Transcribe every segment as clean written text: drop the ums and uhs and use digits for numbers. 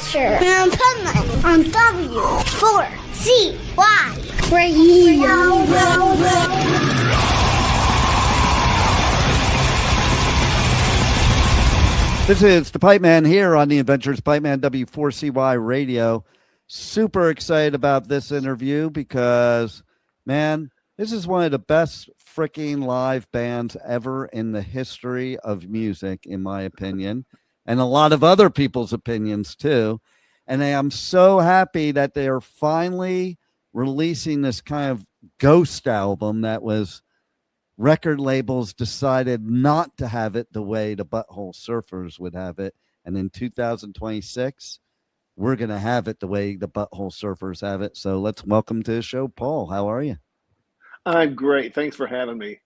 Asher and Pipeman on W4CY Radio. This is the Pipeman here on the Adventures Pipeman W4CY Radio. Super excited about this interview because, man, this is one of the best freaking live bands ever in the history of music, in my opinion, and a lot of other people's opinions too. And I'm so happy that they are finally releasing this kind of ghost album that was record labels decided not to have it the way the Butthole Surfers would have it. And in 2026, we're going to have it the way the Butthole Surfers have it. So let's welcome to the show, Paul. How are you? I'm great. Thanks for having me.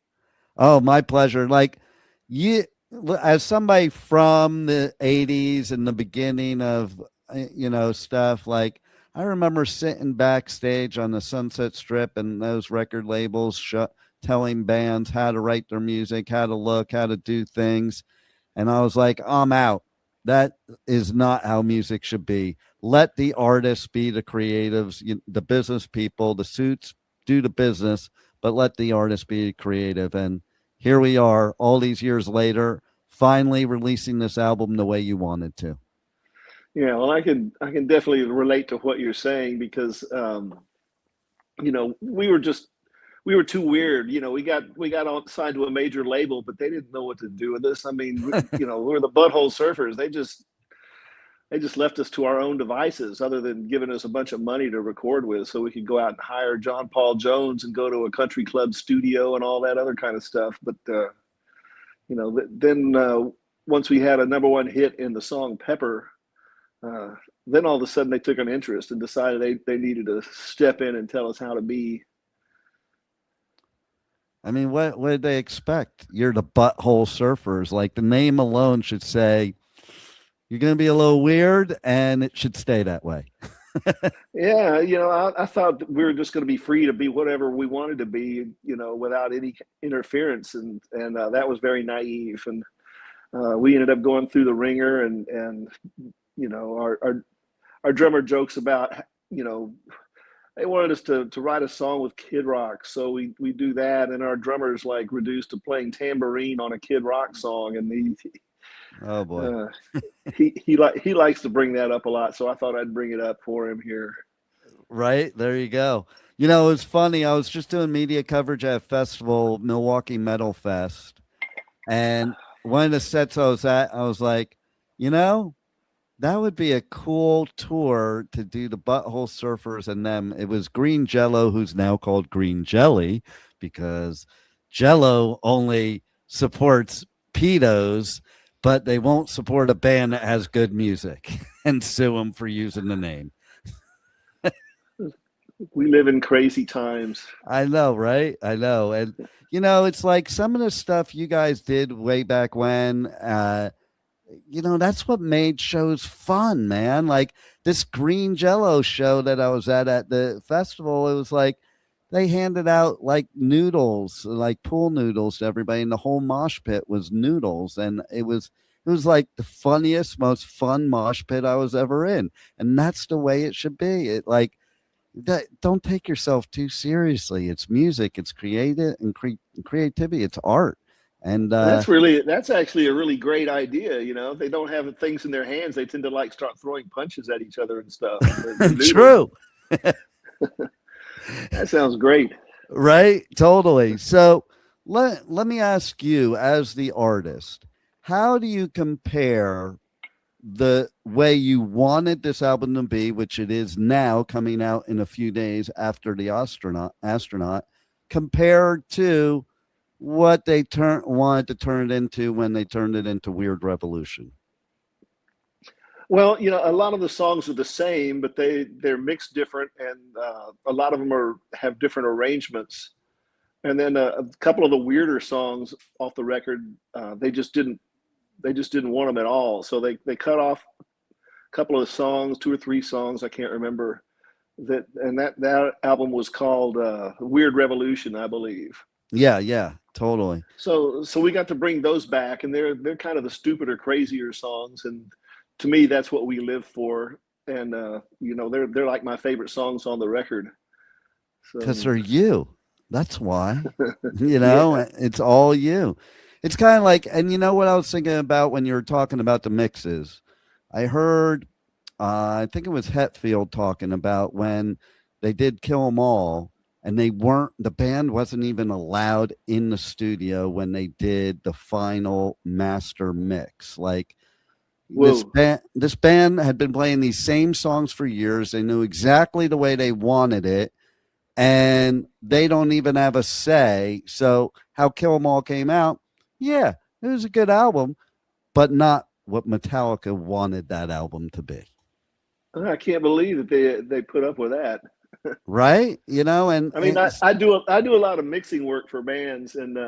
Oh, my pleasure. Like, you, as somebody from the 80s and the beginning of, stuff, like, I remember sitting backstage on the Sunset Strip and those record labels telling bands how to write their music, how to look, how to do things. And I was like, I'm out. That is not how music should be. Let the artists be the creatives, the business people, the suits do the business, but let the artists be creative. And here we are all these years later, finally releasing this album the way you wanted to. Yeah, well, I can definitely relate to what you're saying because, we were too weird. We got on signed to a major label, but they didn't know what to do with us. I mean, we're the Butthole Surfers. They just left us to our own devices, other than giving us a bunch of money to record with, so we could go out and hire John Paul Jones and go to a country club studio and all that other kind of stuff. But then once we had a #1 hit in the song Pepper, then all of a sudden they took an interest and decided they needed to step in and tell us how to be. I mean, what did they expect? You're the Butthole Surfers. Like, the name alone should say you're going to be a little weird, and it should stay that way. Yeah, I thought that we were just going to be free to be whatever we wanted to be, without any interference, and that was very naive. And we ended up going through the ringer, and our drummer jokes about, they wanted us to write a song with Kid Rock, so we do that, and our drummer's like reduced to playing tambourine on a Kid Rock song, and oh boy, he likes to bring that up a lot, so I thought I'd bring it up for him here. Right, there you go. It was funny. I was just doing media coverage at a festival, Milwaukee Metal Fest, and one of the sets I was at, I was like, that would be a cool tour to do the Butthole Surfers and them. It was Green Jello, who's now called Green Jelly, because Jello only supports pedos, but they won't support a band that has good music and sue them for using the name. We live in crazy times. I know, right? I know. And, it's like some of the stuff you guys did way back when, that's what made shows fun, man. Like this Green Jello show that I was at the festival, it was like they handed out like noodles, like pool noodles to everybody, and the whole mosh pit was noodles, and it was like the funniest, most fun mosh pit I was ever in. And that's the way it should be. It like that. Don't take yourself too seriously. It's music, it's creative and creativity, it's art. And that's actually a really great idea. If they don't have things in their hands, they tend to like start throwing punches at each other and stuff. True. That sounds great. Right? Totally. So let me ask you, as the artist, how do you compare the way you wanted this album to be, which it is now coming out in a few days after the astronaut, compared to what they wanted to turn it into when they turned it into Weird Revolution? Well, a lot of the songs are the same, but they're mixed different, and a lot of them have different arrangements. And then a couple of the weirder songs off the record, they just didn't want them at all. So they cut off a couple of songs, 2 or 3 songs, I can't remember. That album was called Weird Revolution, I believe. Yeah, totally. So we got to bring those back, and they're kind of the stupider, crazier songs, and to me, that's what we live for. and they're like my favorite songs on the record. Because So they're you. That's why. yeah. It's all you. It's kind of like, and you know what I was thinking about when you were talking about the mixes? I heard, I think it was Hetfield talking about when they did Kill 'Em All, and the band wasn't even allowed in the studio when they did the final master mix. Like, Whoa. this band had been playing these same songs for years. They knew exactly the way they wanted it, and they don't even have a say. So how Kill 'Em All came out, yeah, it was a good album, but not what Metallica wanted that album to be. I can't believe that they put up with that. Right? And I mean, I do a lot of mixing work for bands, and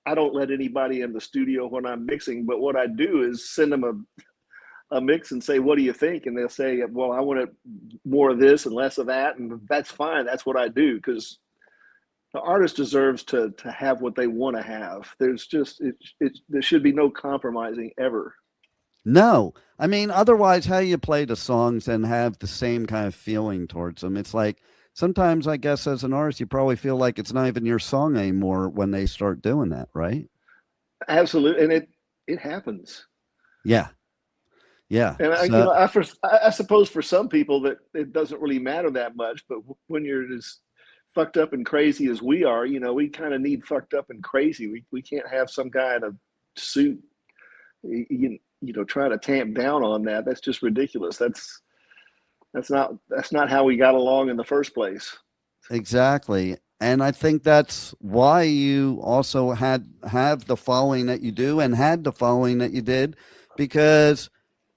I don't let anybody in the studio when I'm mixing. But what I do is send them a mix and say, "What do you think?" And they'll say, "Well, I want more of this and less of that," and that's fine. That's what I do, because the artist deserves to have what they want to have. There's just there should be no compromising ever. No, I mean, otherwise, how you play the songs and have the same kind of feeling towards them? It's like sometimes, I guess, as an artist, you probably feel like it's not even your song anymore when they start doing that, right? Absolutely, and it happens. Yeah, yeah. And So, I suppose for some people that it doesn't really matter that much, but when you're as fucked up and crazy as we are, we kind of need fucked up and crazy. We can't have some guy in a suit, trying to tamp down on that. That's just ridiculous. That's not how we got along in the first place. exactly. And I think that's why you also have the following that you do and had the following that you did, because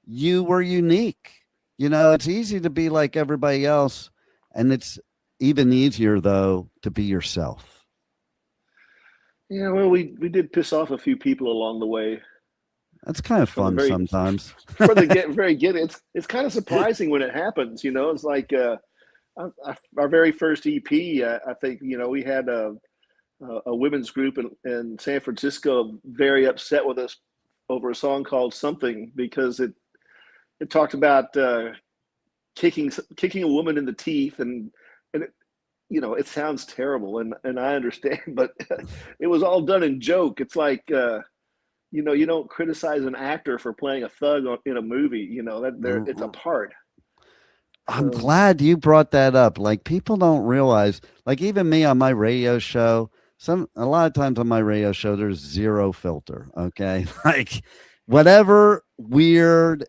you were unique. It's easy to be like everybody else, and it's even easier though to be yourself. Yeah, well, we did piss off a few people along the way. That's kind of fun sometimes. For the very get, it's kind of surprising when it happens. It's like our very first EP. I think we had a women's group in San Francisco very upset with us over a song called "Something" because it talked about kicking a woman in the teeth, and it sounds terrible, and I understand, but it was all done in joke. It's like you don't criticize an actor for playing a thug in a movie. It's a part. I'm glad you brought that up. Like, people don't realize, like, even me on my radio show, a lot of times on my radio show, there's zero filter. Okay. Like, whatever weird,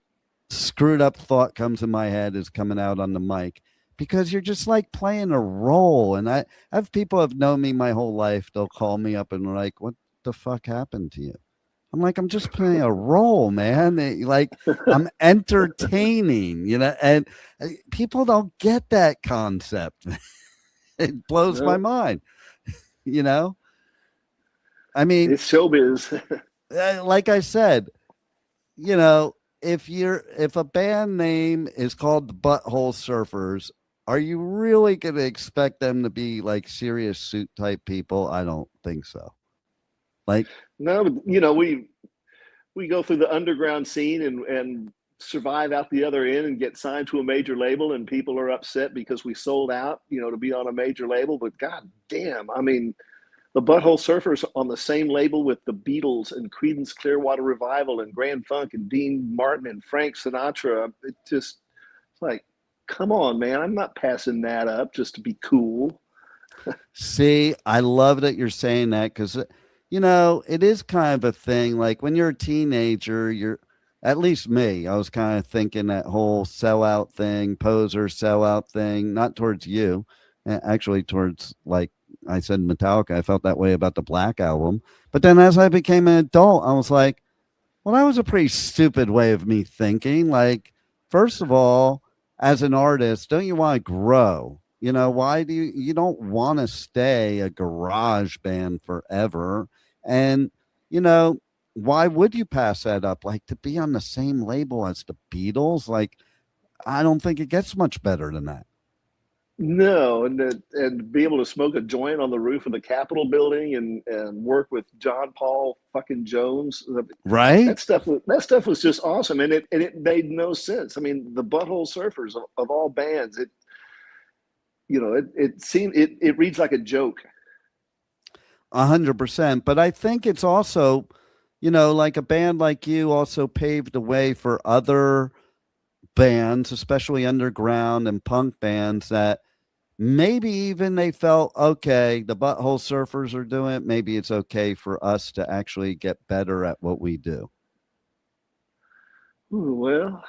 screwed up thought comes in my head is coming out on the mic, because you're just like playing a role. And I have people have known me my whole life. They'll call me up and like, "What the fuck happened to you?" I'm like, "I'm just playing a role, man. Like, I'm entertaining, and people don't get that concept." It blows my mind, I mean, it's showbiz. like I said, if a band name is called the Butthole Surfers, are you really going to expect them to be like serious suit type people? I don't think so. Like, No, but, we go through the underground scene and survive out the other end and get signed to a major label, and people are upset because we sold out, to be on a major label. But god damn, I mean, the Butthole Surfers on the same label with the Beatles and Creedence Clearwater Revival and Grand Funk and Dean Martin and Frank Sinatra. It's like, come on, man, I'm not passing that up just to be cool. See, I love that you're saying that, because it is kind of a thing. Like, when you're a teenager, at least me, I was kind of thinking that whole sellout thing, poser sellout thing, not towards you, actually towards, like I said, Metallica. I felt that way about the Black Album. But then as I became an adult, I was like, well, that was a pretty stupid way of me thinking. Like, first of all, as an artist, don't you want to grow? Why do you don't want to stay a garage band forever? And, why would you pass that up? Like, to be on the same label as the Beatles? Like, I don't think it gets much better than that. No, and be able to smoke a joint on the roof of the Capitol building and work with John Paul fucking Jones. Right? That stuff was just awesome, and it made no sense. I mean, the Butthole Surfers of all bands, it reads like a joke. 100%. But I think it's also, like a band like you also paved the way for other bands, especially underground and punk bands, that maybe even they felt, okay, the Butthole Surfers are doing it. Maybe it's okay for us to actually get better at what we do. Ooh, well,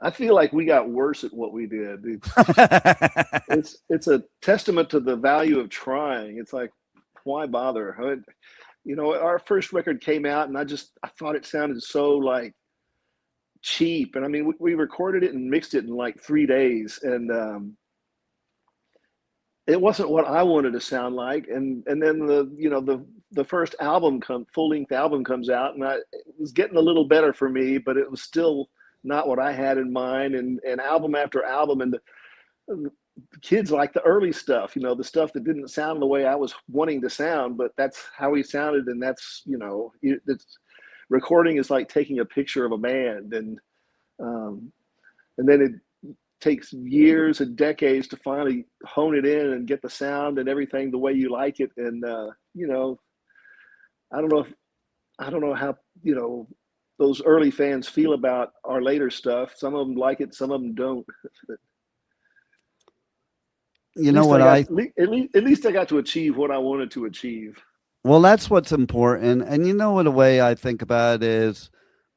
I feel like we got worse at what we did. It's a testament to the value of trying. It's like, why bother? Our first record came out, and I thought it sounded so like cheap. And I mean, we recorded it and mixed it in like 3 days, and it wasn't what I wanted to sound like. And then the first album full-length album comes out, and it was getting a little better for me, but it was still not what I had in mind. And album after album, and the kids like the early stuff, the stuff that didn't sound the way I was wanting to sound, but that's how he sounded. And that's, recording is like taking a picture of a band, and then it takes years and decades to finally hone it in and get the sound and everything the way you like it. And I don't know how those early fans feel about our later stuff. Some of them like it, some of them don't. At least I got to achieve what I wanted to achieve. Well, that's what's important. And the way I think about it is,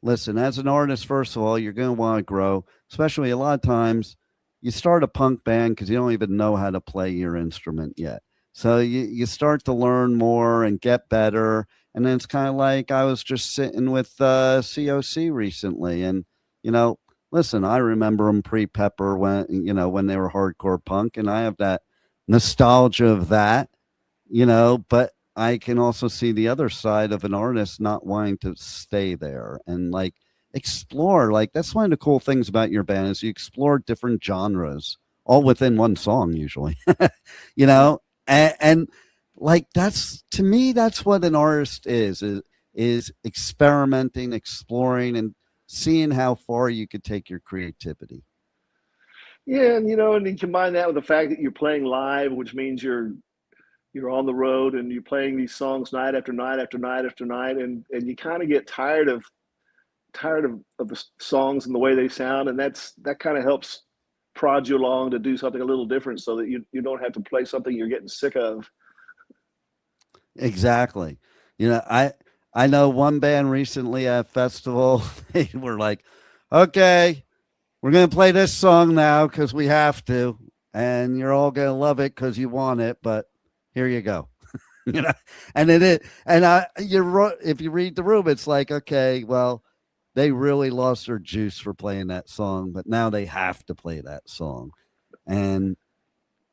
listen, as an artist, first of all, you're going to want to grow, especially a lot of times you start a punk band because you don't even know how to play your instrument yet. So you start to learn more and get better. And then it's kind of like I was just sitting with COC recently. And, listen, I remember them pre-Pepper when they were hardcore punk. And I have that nostalgia of that, but I can also see the other side of an artist not wanting to stay there and like explore. Like, that's one of the cool things about your band is you explore different genres all within one song usually, and like, that's, to me, that's what an artist is experimenting, exploring, and seeing how far you could take your creativity. Yeah. And you combine that with the fact that you're playing live, which means you're on the road and you're playing these songs night after night after night after night, and you kind of get tired of the songs and the way they sound, and that kind of helps prod you along to do something a little different so that you don't have to play something you're getting sick of. Exactly. I know one band recently at a festival, they were like, okay, we're going to play this song now because we have to, and you're all going to love it because you want it, but here you go. And it is, and if you read the room, it's like, okay, well, they really lost their juice for playing that song, but now they have to play that song. And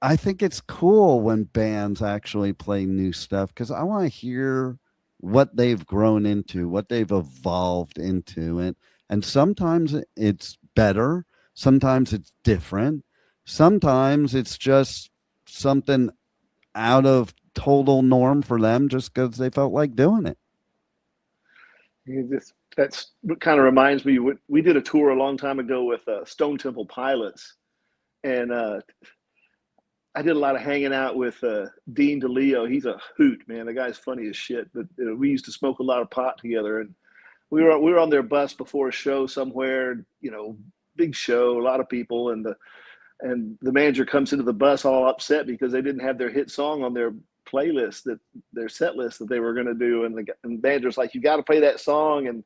I think it's cool when bands actually play new stuff because I want to hear what they've grown into, what they've evolved into. And sometimes it's better. Sometimes it's different. Sometimes it's just something out of total norm for them just because they felt like doing it. That's what kind of reminds me. We did a tour a long time ago with Stone Temple Pilots, and I did a lot of hanging out with Dean DeLeo. He's a hoot, man. The guy's funny as shit. But we used to smoke a lot of pot together, and we were on their bus before a show somewhere. Big show, a lot of people, and the manager comes into the bus all upset because they didn't have their hit song on their playlist, their set list that they were going to do, and the manager's like, you got to play that song. And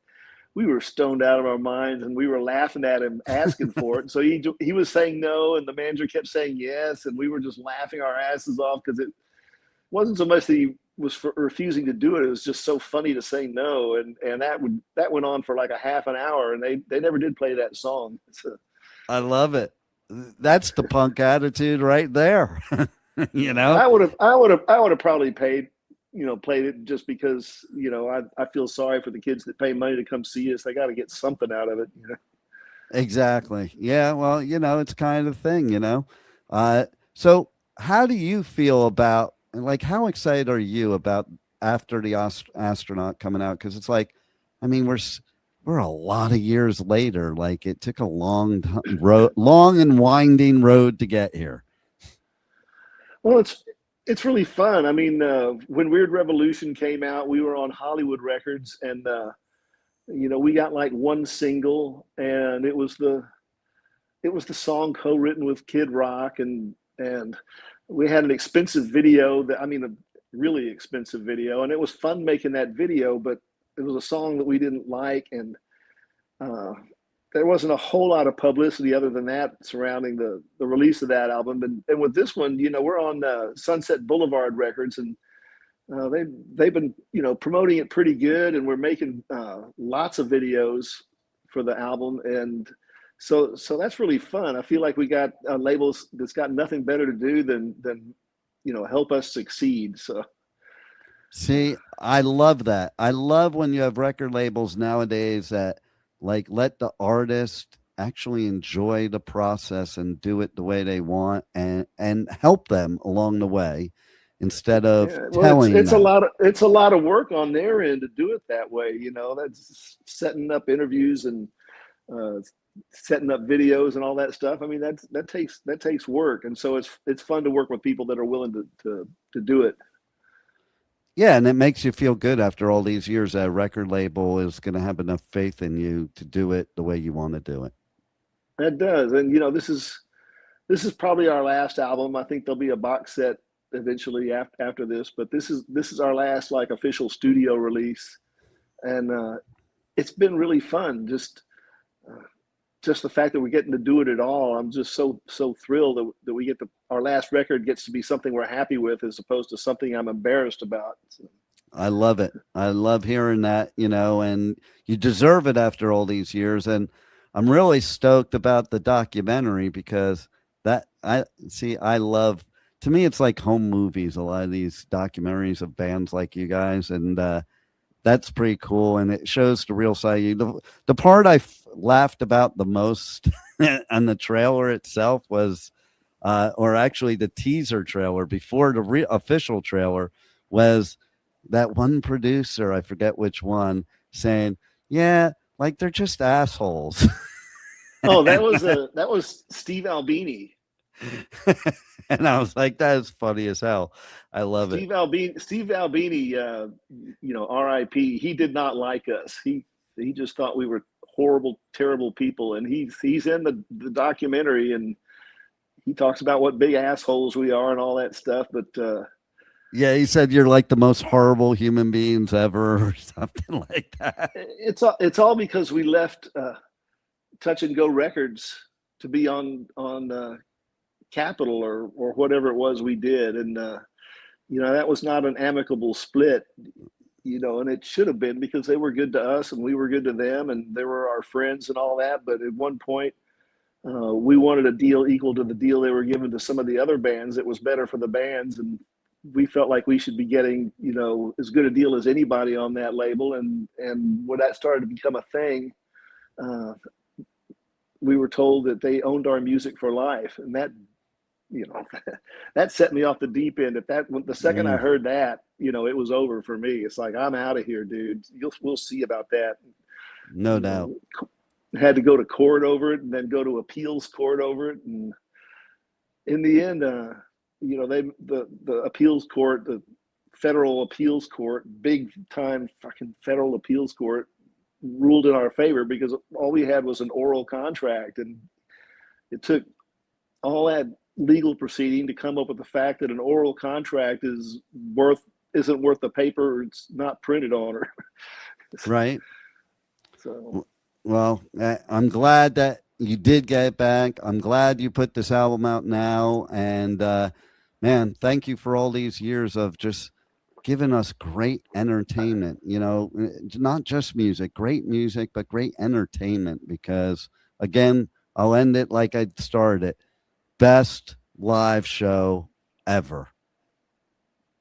we were stoned out of our minds, and we were laughing at him asking for it. And so he was saying no, and the manager kept saying yes, and we were just laughing our asses off because it wasn't so much that he was refusing to do it. It was just so funny to say no, and that went on for like a half an hour, and they never did play that song. I love it. That's the punk attitude right there. I would have probably played it just because, I feel sorry for the kids that pay money to come see us. They got to get something out of it. Exactly. Yeah. Well, it's kind of thing, So how do you feel about, like, how excited are you about After the Astronaut coming out? Because it's like, I mean, we're a lot of years later. Like, it took a long and winding road to get here. Well, it's really fun. I mean, when Weird Revolution came out, we were on Hollywood Records, and we got like one single, and it was the song co-written with Kid Rock, and we had an expensive video a really expensive video, and it was fun making that video, but it was a song that we didn't like, and there wasn't a whole lot of publicity other than that surrounding the release of that album. And with this one, we're on Sunset Blvd Records, and they've been promoting it pretty good, and we're making lots of videos for the album, and so that's really fun. I feel like we got labels that's got nothing better to do than help us succeed. So see, I love that. I love when you have record labels nowadays that like let the artist actually enjoy the process and do it the way they want, and help them along the way instead of telling it's them. a lot of work on their end to do it that way. That's setting up interviews and setting up videos and all that stuff. I mean, that takes work, and so it's fun to work with people that are willing to do it. Yeah, and it makes you feel good after all these years that a record label is going to have enough faith in you to do it the way you want to do it. It does, and this is probably our last album. I think there'll be a box set eventually after this, but this is our last like official studio release, and it's been really fun. Just the fact that we're getting to do it at all, I'm just so thrilled that we get our last record gets to be something we're happy with, as opposed to something I'm embarrassed about. So. I love it. I love hearing that, and you deserve it after all these years. And I'm really stoked about the documentary because I love, to me, it's like home movies, a lot of these documentaries of bands like you guys. And that's pretty cool. And it shows the real side of you. The part I laughed about the most on the trailer itself was, or actually the teaser trailer before the official trailer, was that one producer, I forget which one, saying, yeah, like they're just assholes. Oh, that was Steve Albini. And I was like, that is funny as hell. I love Steve it. Steve Albini, R.I.P. He did not like us. He just thought we were horrible, terrible people. And he's in the documentary, and he talks about what big assholes we are and all that stuff. But yeah, he said you're like the most horrible human beings ever, or something like that. It's all because we left Touch and Go Records to be on Capitol or whatever it was we did, and that was not an amicable split, and it should have been, because they were good to us and we were good to them, and they were our friends and all that. But at one point, we wanted a deal equal to the deal they were giving to some of the other bands. It was better for the bands, and we felt like we should be getting as good a deal as anybody on that label. And when that started to become a thing, we were told that they owned our music for life, and that that set me off the deep end. The second I heard that, it was over for me. It's like, I'm out of here, dude. We'll see about that. No doubt. Had to go to court over it, and then go to appeals court over it, and in the end, the appeals court, the federal appeals court, big time fucking federal appeals court, ruled in our favor, because all we had was an oral contract, and it took all that legal proceeding to come up with the fact that an oral contract isn't worth the paper it's not printed on. Or right. So, well, I'm glad that you did get it back. I'm glad you put this album out now, and man, thank you for all these years of just giving us great entertainment, not just music, great music, but great entertainment. Because again, I'll end it like I started it. Best live show ever.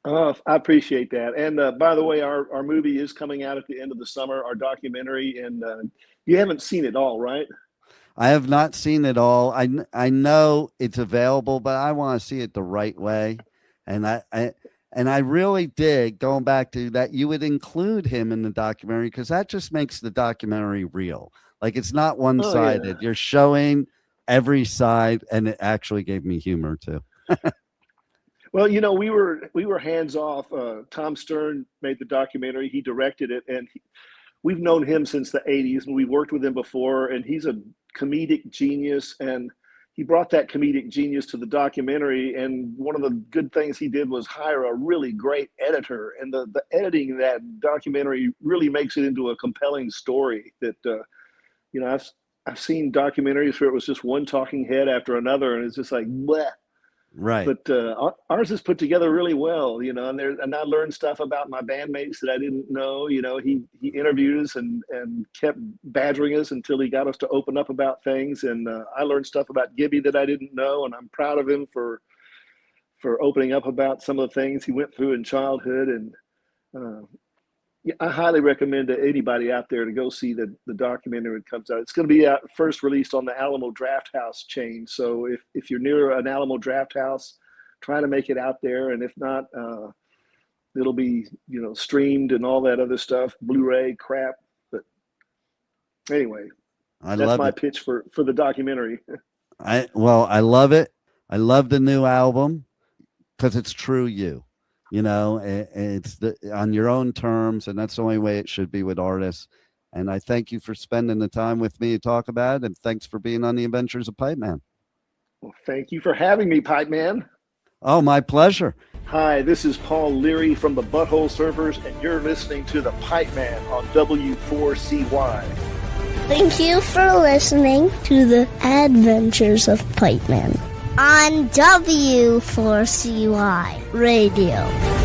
I appreciate that. And by the way, our movie is coming out at the end of the summer, our documentary, and you haven't seen it all, right? I have not seen it all. I know it's available, but I want to see it the right way. And I really dig, going back to that, you would include him in the documentary, because that just makes the documentary real. Like, it's not one-sided. Oh, yeah. You're showing every side, and it actually gave me humor too. Well, you know, we were hands off. Tom Stern made the documentary. He directed it, and we've known him since the 80s, and we worked with him before, and he's a comedic genius, and he brought that comedic genius to the documentary. And one of the good things he did was hire a really great editor, and the editing of that documentary really makes it into a compelling story that, you know, I've seen documentaries where it was just one talking head after another, and it's just like, bleh. Right. But ours is put together really well, you know, and I learned stuff about my bandmates that I didn't know. You know, he interviewed us and kept badgering us until he got us to open up about things. And I learned stuff about Gibby that I didn't know, and I'm proud of him for opening up about some of the things he went through in childhood. And yeah, I highly recommend to anybody out there to go see the documentary when it comes out. It's going to be first released on the Alamo Draft House chain. So if you're near an Alamo Draft House, try to make it out there. And if not, it'll be, you know, streamed and all that other stuff, Blu-ray crap. But anyway, that's my pitch for the documentary. I love it. I love the new album because it's true you. You know, it's on your own terms, and that's the only way it should be with artists. And I thank you for spending the time with me to talk about it, and thanks for being on the Adventures of Pipeman. Well, thank you for having me, Pipeman. Oh, my pleasure. Hi, this is Paul Leary from the Butthole servers, and you're listening to the Pipeman on W4CY. Thank you for listening to the Adventures of Pipeman on W4CY Radio.